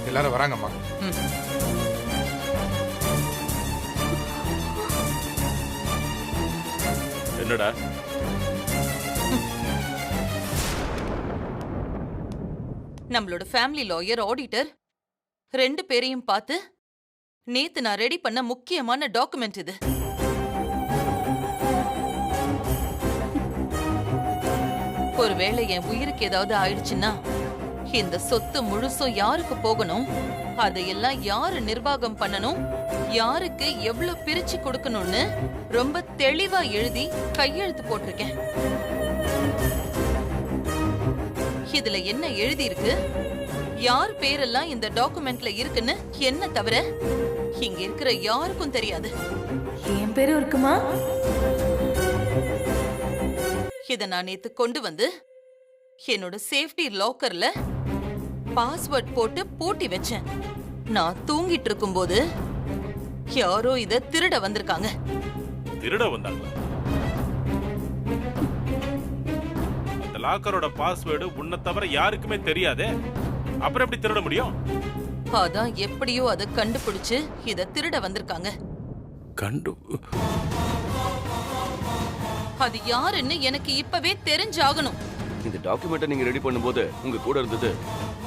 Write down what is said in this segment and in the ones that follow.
எல்லாரும் வராங்கம்மா. என்னடா நம்மளோட ஃபேமிலி லாயர் ஆடிட்டர் 2 பேரையும் பார்த்து நேத்து நான் ரெடி பண்ண முக்கியமான டாக்குமெண்ட் இது. ஒருவேளை என் உயிருக்கு ஏதாவது ஆயிடுச்சுன்னா இந்த சொத்து முழுசும் யாருக்கு போகணும், அதையெல்லாம் யாரு நிர்வாகம் பண்ணணும், யாருக்கு எவ்வளவு பிரிச்சு கொடுக்கணும்னு ரொம்ப தெளிவா எழுதி கையெழுத்து போட்டிருக்கேன். இதுல என்ன எழுதி இருக்கு, யார் பேரெல்லாம் இந்த டாக்குமெண்ட்ல இருக்குன்னு என்ன தவிர இங்க இருக்கிற யாருக்கும் தெரியாது. என் பேரும் இருக்குமா? இத நான் நேத்து கொண்டு வந்து என்னோட சேஃப்டி லாக்கர்ல பாஸ்வேர்ட் போட்டு பூட்டி வச்சேன். நான் தூங்கிட்டு இருக்கும்போது யாரோ இத திருட வந்திருக்காங்க. திருட வந்தாங்க? அந்த லாக்கரோட பாஸ்வேர்டு உன்னை தவிர யாருக்குமே தெரியாதே, அப்புறம் எப்படி திருட முடியும்? அதான் எப்படியோ அதை கண்டுபிடிச்சு இத திருட வந்திருக்காங்க. அது யாருன்னு எனக்கு இப்பவே தெரிஞ்சாகணும். இந்த டாக்குமெண்ட்டை நீங்க ரெடி பண்ணும்போது உங்க கூட இருந்தது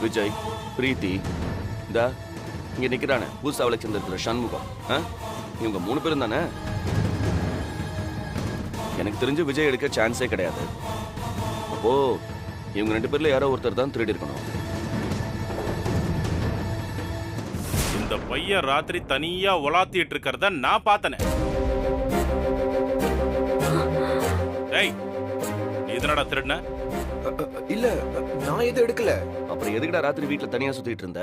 விஜய், பிரீத்தி, இந்தா இங்க நிக்கிறானே புதுசா அவளை சேர்ந்திருக்கிற சண்முகம், இவங்க 3 பேரும் தானே? எனக்கு தெரிஞ்சு விஜய் எடுக்க சான்ஸே கிடையாது. அப்போ இவங்க 2 பேர்ல யாரோ ஒருத்தர் தான் திருடி இருக்கணும். இந்த பையன் ராத்திரி தனியா உலாத்திட்டு இருக்கிறத நான் பார்த்தனே. டேய், நீ எதனடா திருடுன? இல்ல, நான் எதுவும் எடுக்கல. அப்புறம் எதுக்குடா ராத்திரி வீட்டுல தனியா சுத்திட்டு இருந்த?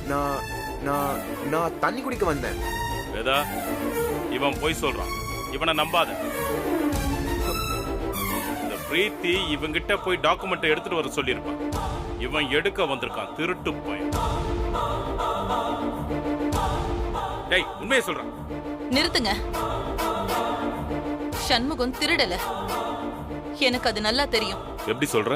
நான் நான் நான் தண்ணி குடிக்க வந்தேன். வேதா, இவன் போய் சொல்றான், இவனை நம்பாத. இந்த பிரீத்தி இவங்கிட்ட போய் டாக்குமெண்ட் எடுத்துட்டு வர சொல்லியிருப்பான். இவன் எடுக்க வந்திருக்கான், திருட்டு போய். டேய், உண்மையை சொல்றான். நிறுத்துங்க. சண்முகம் திருடல, எனக்கு அது நல்லா தெரியும். எப்படி சொல்ற?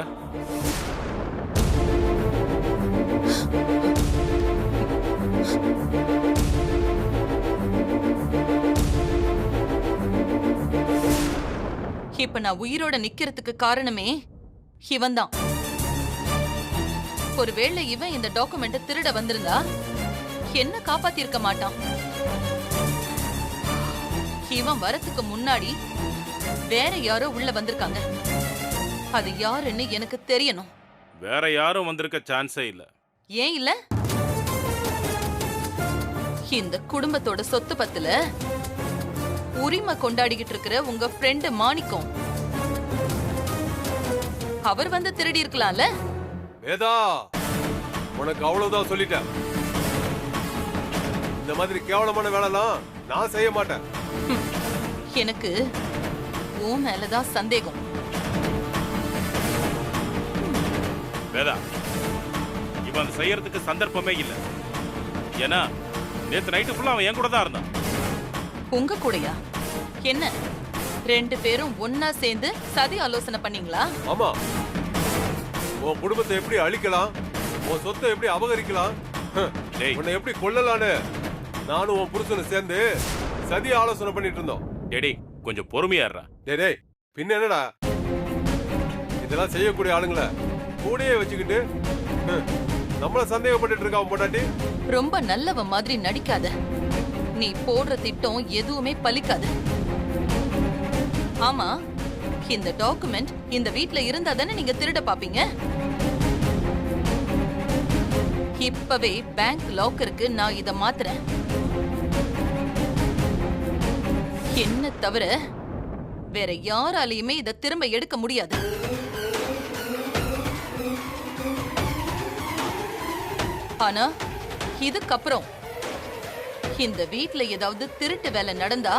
இப்ப நான் உயிரோட நிக்கிறதுக்கு காரணமே இவன்தான். ஒருவேளை இவன் இந்த டாக்குமெண்ட் திருட வந்திருந்தா என்ன காப்பாத்திருக்க மாட்டான். இவன் வரத்துக்கு முன்னாடி வேற யாரோ உள்ள வந்திருக்காங்க. அது யாருன்னு எனக்கு தெரியணும். வேற யாரும் வந்திருக்க சான்ஸே இல்ல. ஏன் இல்ல? இந்த குடும்பத்தோட சொத்து பத்துல உரிமை கொண்டாடிக்கிட்டு இருக்கிற உங்க ஃப்ரெண்ட் மாணிக்கம், அவர் வந்து திருடி இருக்கலாம்ல? வேதா, உனக்கு அவ்வளவுதான் சொல்லிட்டேன். இந்த மாதிரி கேவலமான வேலைலாம் நான் செய்ய மாட்டேன். எனக்கு உன் மேலதான் சந்தேகம். வேதா, இவன் செய்யறதுக்கு சந்தர்ப்பமே இல்ல. ஏன்னா நேத்து நைட்டு ஃபுல்லா அவன் என் கூட தான் இருந்தான். உங்க கூடயா? என்ன 2 பேரும் ஒன்னா சேர்ந்து சதி ஆலோசனை பண்ணீங்களா? ஆமா, உன் குடும்பத்தை எப்படி அழிக்கலாம், உன் சொத்தை எப்படி அபகரிக்கலாம், உன்னை எப்படி கொல்லலான்னு நானும் உன் புருஷனை சேர்ந்து சதி ஆலோசனை பண்ணிட்டு இருந்தோம். டேய், கொஞ்சம் பொறுமையா இருடா. டேய், பின்ன என்னடா இதெல்லாம் செய்யக்கூடிய ஆளுங்களை கூடயே வச்சுக்கிட்டு நம்மள சந்தேகப்பட்டு இருக்கான் பொண்டாட்டி. ரொம்ப நல்லவ மாதிரி நடிக்காத. நீ போடுற திட்டம் எதுவுமே பலிக்காது. ஆமா, இந்த டாக்குமெண்ட் இந்த வீட்ல இருந்தா தானே நீங்க திருட பாப்பீங்க. இப்பவே பேங்க் லாக்கருக்கு நான் இத மாத்துறேன். என்ன தவிர வேற யாராலையுமே இத திரும்ப எடுக்க முடியாது. ஆனா இதுக்கப்புறம் இந்த வீட்ல ஏதாவது திருட்டு வேலை நடந்தா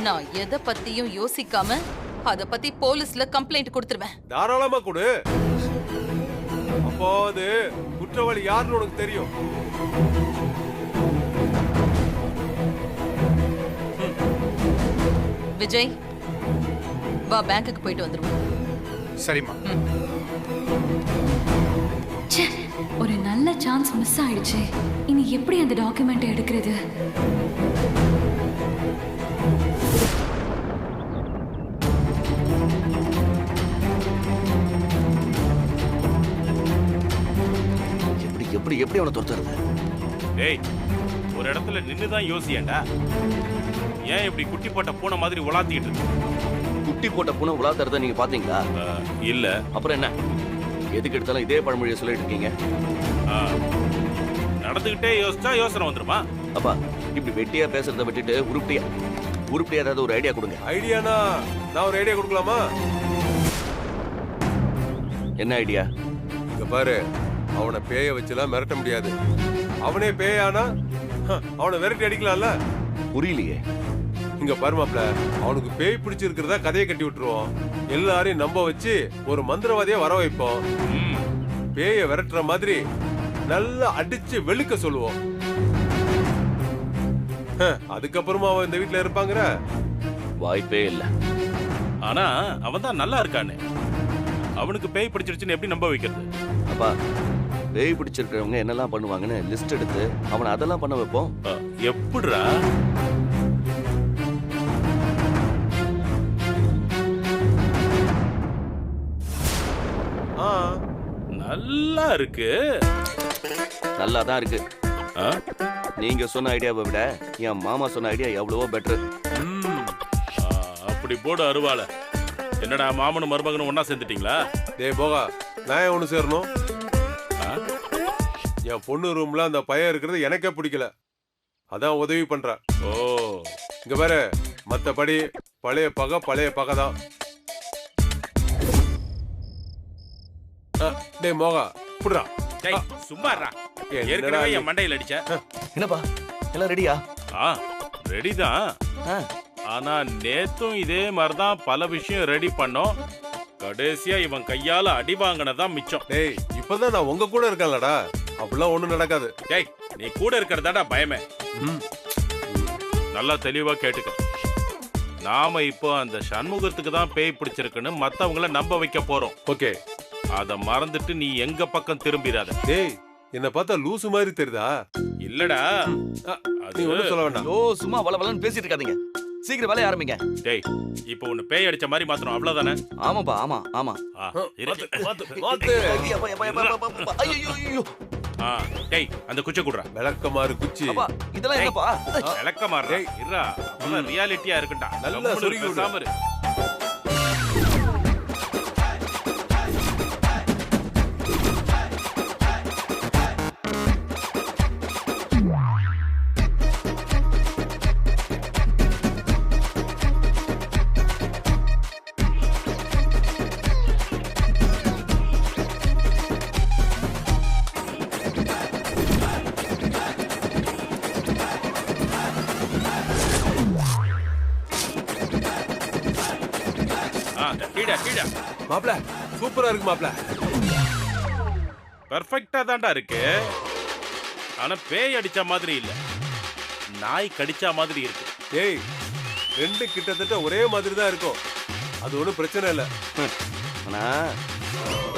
நான் எதை பத்தியும் யோசிக்காம அத பத்தி போலீஸ்ல கம்ப்ளைண்ட் கொடுத்துருவேன். தாராளமா கொடு. அப்போ அது குற்றவாளி யாருன்னு உனக்கு தெரியும். விஜய், வா பேங்க்குக்கு போயிட்டு வந்துருவோம். சரிம்மா. ச்சே, ஒரு நல்ல சான்ஸ் மிஸ் ஆயிடுச்சு. இனி எப்படி அந்த டாக்குமெண்ட் எடுக்கிறது? எப்படி எப்படி எப்படி அவனை துரத்துறது? டேய், ஒரு இடத்துல நின்னுதான் யோசியேன்டா. ஏன் இப்படி குட்டி போட்ட பூனை மாதிரி உலாத்திட்டு இருக்கு? குட்டி போட்ட பூனை உலாத்துறத நீங்க பாத்தீங்களா? இல்ல. அப்புறம் என்ன, எதுக்கு எடுத்தாலும் இதே பழமொழியை சொல்லிட்டு இருக்கீங்க? நடந்துகிட்டே யோசிச்சா யோசனை வந்துருமா? அப்பா, இப்படி வெட்டியா பேசுறத விட்டுட்டு உருப்படியா ஏதாவது ஒரு ஐடியா கொடுங்க. ஐடியானா நான் ஒரு ஐடியா கொடுக்கலாமா? என்ன ஐடியா? இங்க பாரு, அவனை பேய வச்சுலாம் மிரட்ட முடியாது. அவனே பேயானா அவனை விரட்டி அடிக்கலாம்ல. புரியலையே. இங்க பாரு மாப்ள, அவனுக்கு பேய் பிடிச்சிருக்கிறதா கதையை கட்டி விட்டுருவோம். எல்லாரையும் நம்ப வச்சு ஒரு மந்திரவாதியா வர வைப்போம். பேய விரட்டுற மாதிரி நல்லா அடிச்சு வெளுக்க சொல்லுவோம். அதுக்கப்புறமா அவன் இந்த வீட்டுல இருப்பாங்கிற வாய்ப்பே இல்ல. ஆனா அவன் தான் நல்லா இருக்கானே, அவனுக்கு பேய் பிடிச்சிருச்சுன்னு எப்படி நம்ப வைக்கிறது? அப்பா, பேய் பிடிச்சிருக்கிறவங்க என்னெல்லாம் பண்ணுவாங்கன்னு லிஸ்ட் எடுத்து அவனை அதெல்லாம் பண்ண வைப்போம். எப்படிடா? நல்லா இருக்கு. நல்லா தான் இருக்கு. நீங்க சொன்ன ஐடியாவை விட என் மாமா சொன்ன ஐடியா எவ்வளவோ பெட்டர். அப்படி போடு அருவாள. என்னடா மாமனும் மருமகனும் ஒன்னா சேர்ந்துட்டீங்களா? டேய் போகா, நான் ஒண்ணு சேரணும். என் பொண்ணு ரூம்ல அந்த பையன் இருக்கிறது எனக்கே பிடிக்கல. அதான் உதவி பண்ற. ஓ, இங்க பாரு, மத்தபடி பழைய பகை தான். டேய் மோகா, புடுறா. டேய் சும்மாடா. ஏற்கனவே என் மண்டையில் அடிச்ச. என்னப்பா, எல்லாம் ரெடியா? ரெடி தான். ஆனா நேத்தும் இதே மாதிரிதான் பல விஷயம் ரெடி பண்ணோம். கடைசியா இவன் கையால அடி வாங்கினதான் மிச்சம். டேய், இப்பதான் நான் உங்க கூட இருக்கேன்லடா, அப்படிலாம் ஒண்ணும் நடக்காது. டேய், நீ கூட இருக்கிறதாடா பயமே. நல்லா தெளிவா கேட்டுக்க. நாம இப்போ அந்த சண்முகத்துக்கு தான் பேய் பிடிச்சிருக்குன்னு மத்தவங்கள நம்ப வைக்க போறோம். ஓகே, அத மறந்துட்டு நீ எங்க பக்கம் திரும்பிடாத. டேய், என்ன பார்த்தா லூசு மாதிரி தெரியுதா? இல்லடா, நீ ஒண்ணும் சொல்ல வேண்டாம். ஓ, சும்மா வளவளன்னு பேசிட்டு இருக்காதீங்க. சீக்கிரம் வேலைய ஆரம்பிங்க. டேய், இப்போ உன்னை பேய் அடிச்ச மாதிரி மாத்தணும், அவ்வளவுதானே? ஆமாப்பா, ஆமா ஆமா. டேய், அந்த குச்சை குடுறா. விளக்கமாறு குச்சி. இதெல்லாம் என்னப்பா? விளக்கமாறு இருடா, அப்பதான் ரியாலிட்டியா இருக்குடா. நல்லா சொருகி விடாம இரு. மாப்ள, சூப்பரா இருக்கு மாப்ள. பெர்ஃபெக்ட்டா தான்டா இருக்கு. ஆனா பேய் அடிச்ச மாதிரி இல்ல, நாய் கடிச்ச மாதிரி இருக்கு. ஏய், ரெண்டு கிட்டத்தட்ட ஒரே மாதிரி தான் இருக்கும். அது ஒண்ணும் பிரச்சனை இல்ல. ஆனா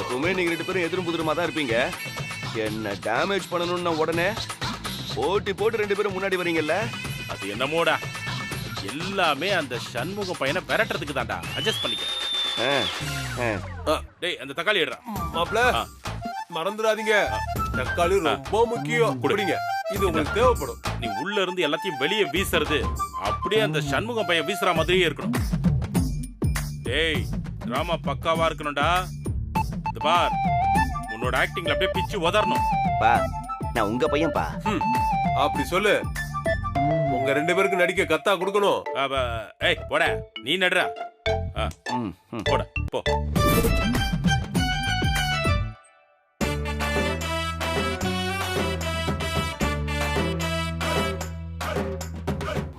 எப்பவுமே நீங்க ரெண்டு பேரும் எதிரும் புதிருமா தான் இருப்பீங்க. என்ன டேமேஜ் பண்ணணும்னா உடனே போட்டி போட்டு ரெண்டு பேரும் முன்னாடி வரீங்கல்ல. அது என்னமோடா, எல்லாமே அந்த சண்முகம் பையனை விரட்டுறதுக்கு தான்டா. அட்ஜஸ்ட் பண்ணிக்க. டேய், அந்த தக்காளி எடுறா. மாப்ள, மறந்துடாதீங்க, தக்காளி ரொம்ப முக்கியம். குடிங்க, இது உங்களுக்கு தேவைப்படும். நீ உள்ள இருந்து எல்லாத்தையும் வெளியே வீசுறது அப்படியே அந்த சண்முகம் பையன் வீசுற மாதிரியே இருக்கணும். டேய், டிராமா பக்காவா இருக்கணும்டா. இது பார், உன்னோட ஆக்டிங்ல அப்படியே பிச்சு உதறணும். பா, நான் உங்க பையன்பா. அப்படி சொல்லு. உங்க ரெண்டு பேருக்கு நடிக்க கத்தா கொடுக்கணும். ஏய் போட, நீ நடுறா. போட போ.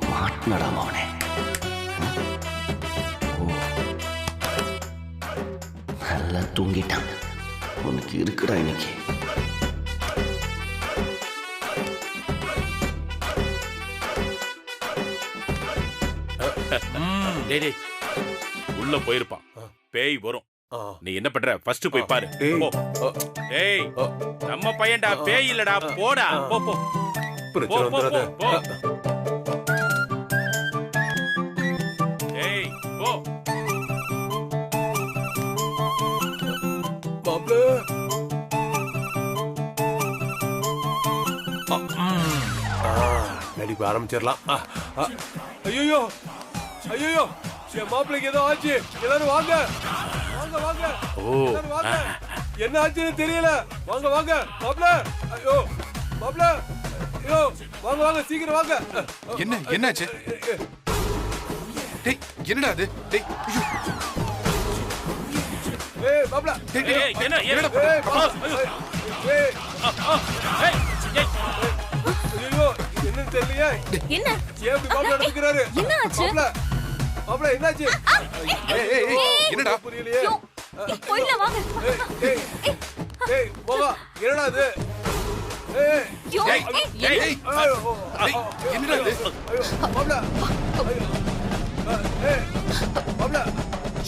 மாட்டினடாம அவனே. நல்லா தூங்கிட்டான். உனக்கு இருக்குடா இன்னைக்கு. டேய், உள்ள போயிருப்பான். பேய் வரும், நீ என்ன பண்ற ஃபர்ஸ்ட் போய் பாரு. டேய். போ. டேய் நம்ம பையன்டா, பேய் இல்லடா. போடா. போ போ பிரச்சனை போ, வந்துடாத. போ. டேய் போ. மாப்ள. நடிப்பு ஆரம்பிச்சிடலாம். ஐயோ ஐயோ, என் மாப்பிளைக்கு ஏதோ ஆச்சு. எல்லாரும் வாங்க வாங்க வாங்க. எல்லாரும் வாங்க. என்ன ஆச்சுன்னு தெரியல. வாங்க வாங்க மாப்ள. ஐயோ மாப்ள. ஐயோ வாங்க வாங்க, சீக்கிரம் வாங்க. என்னாச்சு? டேய் என்னடா அது? டேய் ஐயோ. ஏய் மாப்ள. ஏய் என்ன என்னடா? ஏய் மாப்ள. ஏய் ஏய் ஏய் ஐயோ, என்ன தெரியலையே. என்ன ஏன் இப்படி மாப்ள நடந்துக்கிறாரு? என்ன ஆச்சு? மாப்ள மாப்ள என்னாச்சு? என்னடா? புரியலையே. போயிடலாம் வாங்க. ஏய் ஏய் போவா, என்னடா இது? ஏய் ஐயோ, ஏய், ஏய், ஏய். ஐயோ, என்னடா இது? ஐயோ மாப்ள. ஏய் மாப்ள.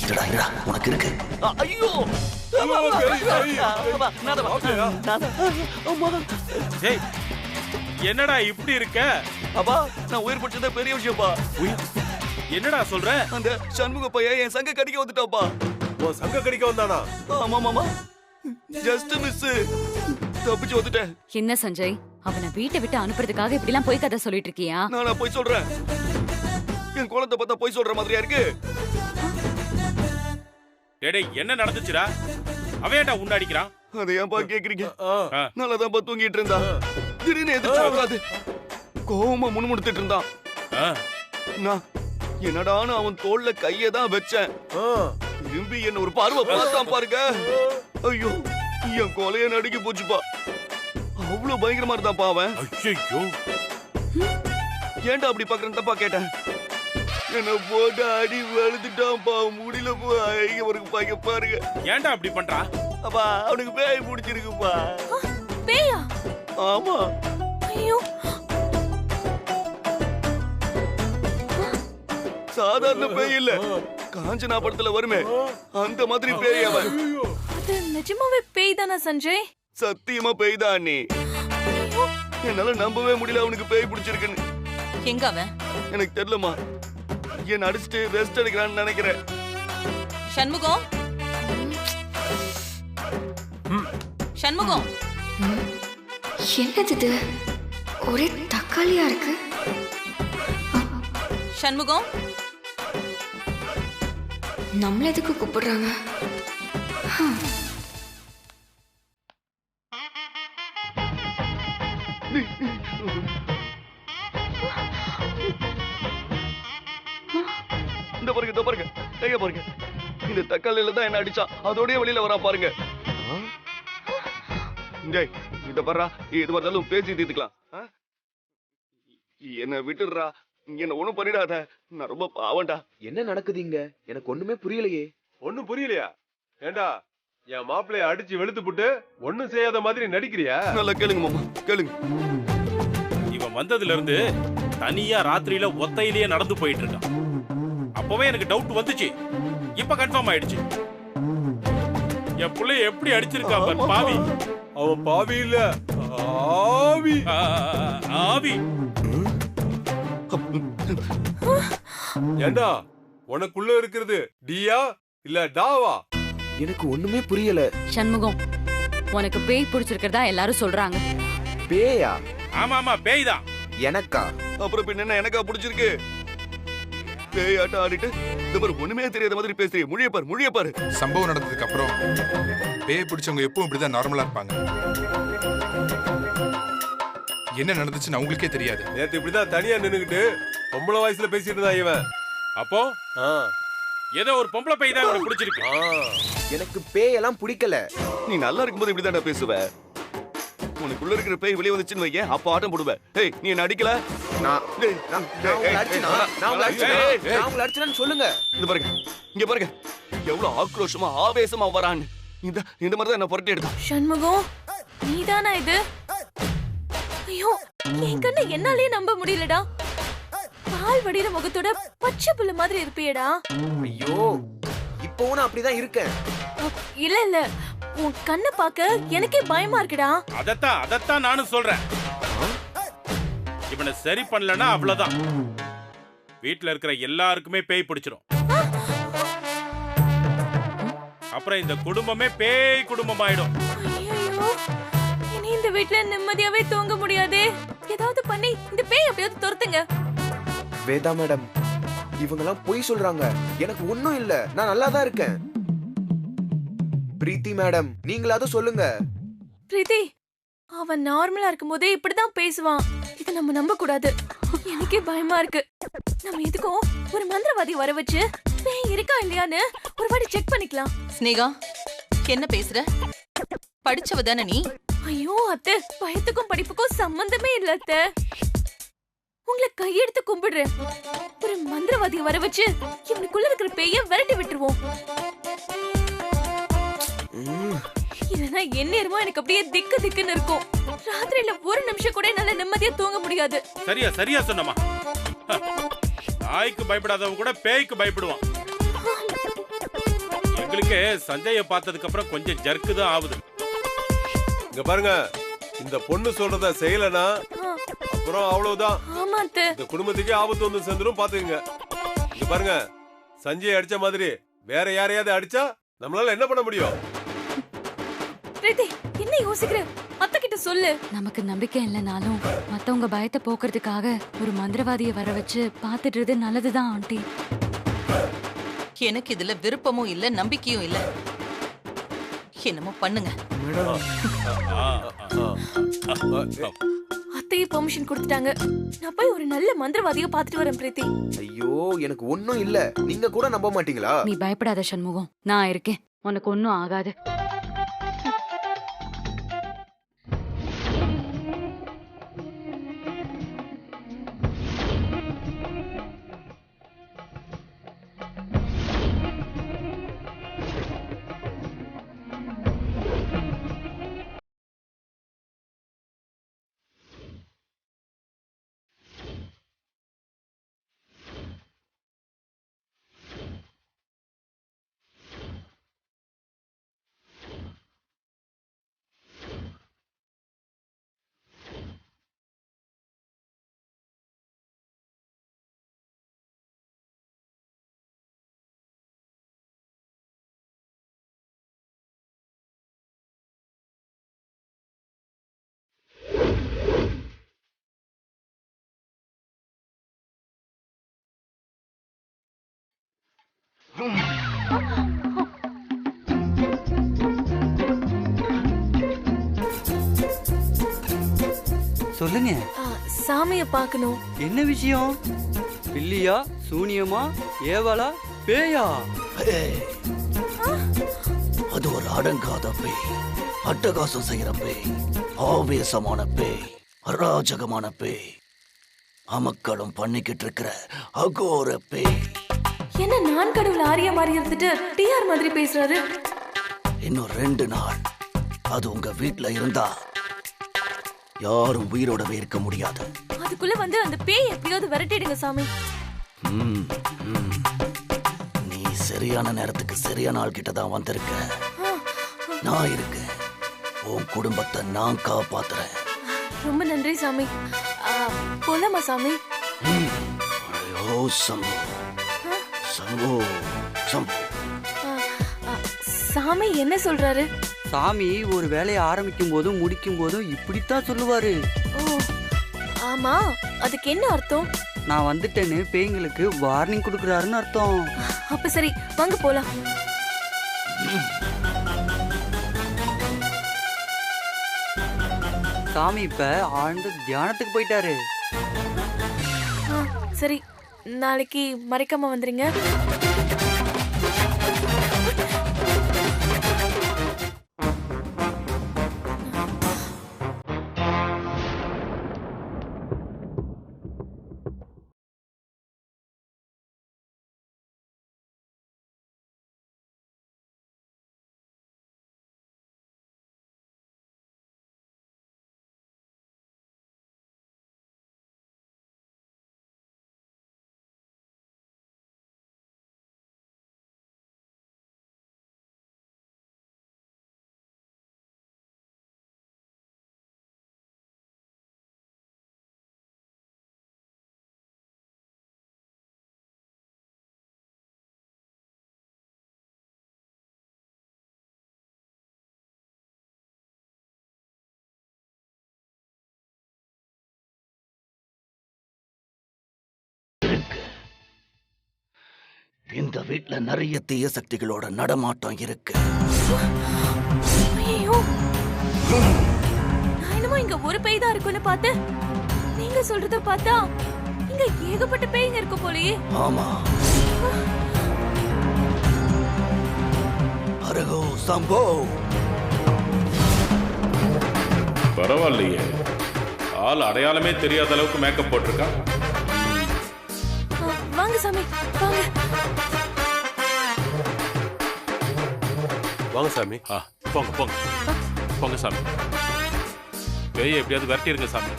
இருடா உனக்கு இருக்கு. ஐயோ ஏய் என்னடா இப்படி இருக்க? அப்பா, நான் உயிர் பிடிச்சதே பெரிய விஷயம்ப்பா. என்னடா சொல்ற? அந்த சண்முக பையன் என் சங்க கடிக்க வந்துட்டாப்பா. உன் சங்க கடிக்க வந்தானா? ஆமா மாமா, ஜஸ்ட் மிஸ். தப்பிச்சு வந்துட்டேன். என்ன சஞ்சய், அவனை வீட்டை விட்டு அனுப்புறதுக்காக இப்படி எல்லாம் போய் கதை சொல்லிட்டு இருக்கியா? நான் போய் சொல்றேன். என் குழந்தை பார்த்தா போய் சொல்ற மாதிரியா இருக்கு? டேய் என்ன நடந்துச்சுடா? அவன் ஏன்டா உன்ன அடிக்கிறான்? அதை ஏன்பா கேக்குறீங்க? ஆ. நல்லாதான்ப்பா தூங்கிட்டு இருந்தா. திடீர்னு எதிர்த்து வராது. கோவமா முணுமுணுத்துட்டு இருந்தான். ஆ. நான் என்னடான்னு அவன் தோல்ல கையை தான் வச்சேன். திரும்பி என்ன ஒரு பார்வை பார்த்தான் பாருங்க. ஐயோ, என் கொலைய நடுக்கி போச்சுப்பா. அவ்வளவு பயங்கரமா இருந்தாப்பா அவன். ஐயோ ஏன்டா அப்படி பாக்குறேன் தப்பா கேட்டேன். என்ன போட்டு அடி வழுதுட்டான்ப்பா. முடியல பாருங்க பாருங்க. ஏன்டா அப்படி பண்றா? அப்பா, அவனுக்கு பேய் பிடிச்சிருக்குப்பா. பேயா? ஆமா. ஐயோ, சாதாரண பேய் இல்ல, காஞ்சனா படத்துல வருமே அந்த மாதிரி பேய் அவன். அது நிஜமாவே பேய் தானா சஞ்சய்? சத்தியமா பேய் தான் நீ. என்னால நம்பவே முடியல அவனுக்கு பேய் பிடிச்சிருக்குன்னு. எங்க அவன்? எனக்கு தெரியலமா. என்ன அடிச்சுட்டு ரெஸ்ட் எடுக்கிறான்னு நினைக்கிறேன். சண்முகம், சண்முகம், என்னது இது? ஒரே தக்காளியா இருக்கு. சண்முகம். நம்மள எதுக்கு கூப்பிடுறாங்க? இந்த பாருங்க கைய பாருங்க. இந்த தக்காளியில தான் என்ன அடிச்சான். அதோடய வெளியில வரா பாருங்க. டேய் இத பாருடா, இது வரதாலும் பேசி தீர்த்துக்கலாம். என்ன விட்டுடுறா, என்ன ஒண்ணும் பண்ணிடாத. நான் ரொம்ப பாவம்டா. என்ன நடக்குதுங்க? எனக்கு ஒண்ணுமே புரியலையே. ஒண்ணும் புரியலையா? ஏண்டா என் மாப்பிளைய அடிச்சு வெளுத்து புட்டு ஒண்ணும் செய்யாத மாதிரி நடிக்கிறியா? நல்லா கேளுங்க மாமா, கேளுங்க. இவன் வந்ததுல இருந்து தனியா ராத்திரியில ஒத்தையிலேயே நடந்து போயிட்டு இருக்கான். அப்பவே எனக்கு டவுட் வந்துச்சு. இப்ப கன்ஃபார்ம் ஆயிடுச்சு. என் புள்ளைய எப்படி அடிச்சிருக்கான் பாரு, பாவி. அவன் பாவி இல்ல, ஆவி. ஆவி. ஏண்டா உனக்குள்ள இருக்கிறது டியா இல்ல டாவா? எனக்கு ஒண்ணுமே புரியல. சண்முகம், உனக்கு பேய் பிடிச்சிருக்கிறதா எல்லாரும் சொல்றாங்க. பேயா? ஆமா ஆமா பேய் தான். எனக்கா? அப்புறம் பின்ன என்ன எனக்கா பிடிச்சிருக்கு? பேய் ஆட்டம் ஆடிட்டு இந்த மாதிரி ஒண்ணுமே தெரியாத மாதிரி பேசுறீங்க. மொழிய பாரு. சம்பவம் நடந்ததுக்கு அப்புறம் பேய் பிடிச்சவங்க எப்பவும் இப்படிதான் நார்மலா இருப்பாங்க. என்ன நடந்துச்சுன்னு அவங்களுக்கே தெரியாது. நேத்து இப்படிதான் தனியா நின்னுகிட்டு பொம்பளை வயசுல பேசிட்டு இருந்தா இவன். அப்போ ஏதோ ஒரு பொம்பளை பேய் தான் உனக்கு பிடிச்சிருக்கு. எனக்கு பேயெல்லாம் பிடிக்கல. நீ நல்லா இருக்கும்போது இப்படிதான் பேசுவ. உனக்குள்ள இருக்கிற பேய் வெளியே வந்துச்சுன்னு வைக்க, அப்ப ஆட்டம் போடுவ. ஏய் நீ என்ன அடிக்கல? நான் உங்களை அடிச்சேன்னு சொல்லுங்க. இது பாருங்க, இங்க பாருங்க எவ்வளவு ஆக்ரோஷமா ஆவேசமா வரான்னு. இந்த மாதிரி தான் என்ன புரட்டி எடுத்தான். சண்முகம், நீதானா இது? ஐயோ, என் கண்ணு என்னாலே நம்ப முடியலடா. பால் வடிகிற முகத்தோட பச்சை புள்ள மாதிரி இருப்பியடா. ஐயோ, இப்பவும் நான் அப்படிதான் இருக்கேன். இல்ல இல்ல, உன் கண்ணை பார்க்க எனக்கே பயமா இருக்குடா. அதத்தான் நானும் சொல்றேன். இவனை சரி பண்ணலன்னா அவ்வளவுதான். வீட்ல இருக்கிற எல்லாருக்குமே பேய் பிடிச்சிரும். அப்புறம் இந்த குடும்பமே பேய் குடும்பம் ஆயிடும். ஐயோ, இனி இந்த வீட்ல நிம்மதியாவே தூங்க முடியாதே. ஏதாவது பண்ணி இந்த பேய் எப்படியாவது துரத்துங்க. வேதா மேடம், இவங்கெல்லாம் பொய் சொல்றாங்க. எனக்கு ஒண்ணும் இல்ல, நான் நல்லா தான் இருக்கேன். பிரீத்தி மேடம், நீங்களாவது சொல்லுங்க. பிரீத்தி, அவன் நார்மலா இருக்கும்போதே இப்படிதான் பேசுவான். இதை நம்ம நம்ப கூடாது. எனக்கே பயமா இருக்கு. நம்ம எதுக்கும் ஒரு மந்திரவாதி வர வச்சு பேய் இருக்கா இல்லையான்னு ஒரு வாட்டி செக் பண்ணிக்கலாம். ஸ்னேகா, என்ன பேசுற? படிச்சவ தானே நீ? ஐயோ அத்தை, பயத்துக்கும் படிப்புக்கும் சம்பந்தமே இல்ல அத்தை. உங்களை கையெடுத்து கும்பிடுறேன். ஒரு மந்திரவாதி வர வச்சு இவனுக்குள்ள இருக்கிற பேய விரட்டி விட்டுருவோம். இல்லைன்னா எந்நேரமா எனக்கு அப்படியே திக்கு திக்குன்னு இருக்கும். ராத்திரியில ஒரு நிமிஷம் கூட என்னால நிம்மதியா தூங்க முடியாது. சரியா சொன்னமா. நாய்க்கு பயப்படாதவங்க கூட பேய்க்கு பயப்படுவான். எங்களுக்கு சஞ்சய பார்த்ததுக்கு அப்புறம் கொஞ்சம் ஜர்க்கு தான் ஆகுது. இங்க பாருங்க, இந்த பொண்ணு சொல்றத செய்யலனா அப்புறம் அவ்வளவுதான். ஆமா அத்தை, இந்த குடும்பத்துக்கே ஆபத்து வந்து சேர்ந்துரும், பாத்துக்கங்க. இங்க பாருங்க, சஞ்சய் அடிச்ச மாதிரி வேற யாரையாவது அடிச்சா நம்மளால என்ன பண்ண முடியும்? பிரீத்தி, என்ன யோசிக்கிற? அத்தை கிட்ட சொல்லு. நமக்கு நம்பிக்கை இல்லைனாலும் மத்தவங்க பயத்தை போக்குறதுக்காக ஒரு மந்திரவாதியை வர வச்சு பாத்துடுறது நல்லதுதான் ஆண்டி. எனக்கு இதுல விருப்பமும் இல்ல, நம்பிக்கையும் இல்ல. என்னமோ பண்ணுங்க. அத்தையே பெர்மிஷன் கொடுத்துட்டாங்க. நான் போய் ஒரு நல்ல மந்திரவாதியை பாத்துட்டு வரேன் பிரீத்தி. ஐயோ, எனக்கு ஒண்ணும் இல்ல, நீங்க கூட நம்ப மாட்டீங்களா? நீ பயப்படாத சண்முகம், நான் இருக்கேன். உனக்கு ஒன்னும் ஆகாது. சொல்லுங்க. சாமிய பார்க்கணும். என்ன விஷயம்? பில்லியா, சூனியமா, ஏவலா, பேயா? அது ஒரு அடங்காத பேய், அட்டகாசம் செய்யற பேய், ஆவேசமான பேய், அராஜகமான பேய், அமக்களும் பண்ணிக்கிட்டு இருக்கிற அகோர பேய். என்ன நான் கடவுள் ஆரியா மாதிரி இருந்துட்டு டிஆர் மாதிரி பேசுறாரு? இன்னும் 2 நாள் அது உங்க வீட்ல இருந்தா யாரும் உயிரோடவே இருக்க முடியாது. அதுக்குள்ள வந்து அந்த பேய் எப்படியாவது விரட்டிடுங்க சாமி. நீ சரியான நேரத்துக்கு சரியான ஆள் கிட்ட தான் வந்திருக்க. நான் இருக்கேன், உன் குடும்பத்தை நான் காப்பாத்துறேன். ரொம்ப நன்றி சாமி. போலாமா சாமி? ஐயோ சம்பு, சம்பு, சம்பு. சாமி என்ன சொல்றாரு? சாமி ஒரு வேலையை ஆரம்பிக்கும் போதும் முடிக்கும் போதும் இப்படித்தான் சொல்லுவாரு. ஓ ஆமா, அதுக்கு என்ன அர்த்தம்? நான் வந்துட்டேன்னு பேய்களுக்கு வார்னிங் கொடுக்கறாருன்னு அர்த்தம். அப்ப சரி, வாங்க போலாம். சாமி இப்ப ஆழ்ந்த தியானத்துக்கு போயிட்டாரு. சரி, நாளைக்கு மறைக்காம வந்துருங்க. இந்த வீட்ல நிறைய தீய சக்திகளோட நடமாட்டம் இருக்கு. ஐயோ, நான் என்னமோ இங்க ஒரு பேய் தான் இருக்குன்னு பார்த்தேன். நீங்க சொல்றத பார்த்தா இங்க ஏகப்பட்ட பேய்ங்க இருக்கு போலயே. ஆமா. அரகோ சம்போ. பரவாயில்லையே, ஆள் அடையாளமே தெரியாத அளவுக்கு மேக்கப் போட்டிருக்கான். வாங்க சாமி, வாங்க. வாங்க சாமி. போங்க போங்க போங்க சாமி. பேயை எப்படியாவது விரட்டிருங்க சாமி.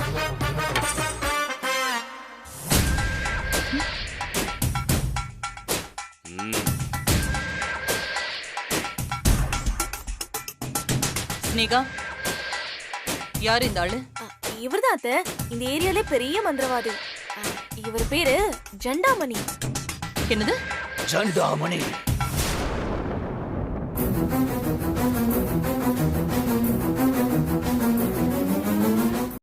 ஸ்னேகா, யார் இந்த ஆளு? இவர்தான் அத்தை, இந்த ஏரியாலே பெரிய மந்திரவாதி. இவர் பேரு ஜண்டாமணி. என்னது? ஜண்டாமணி.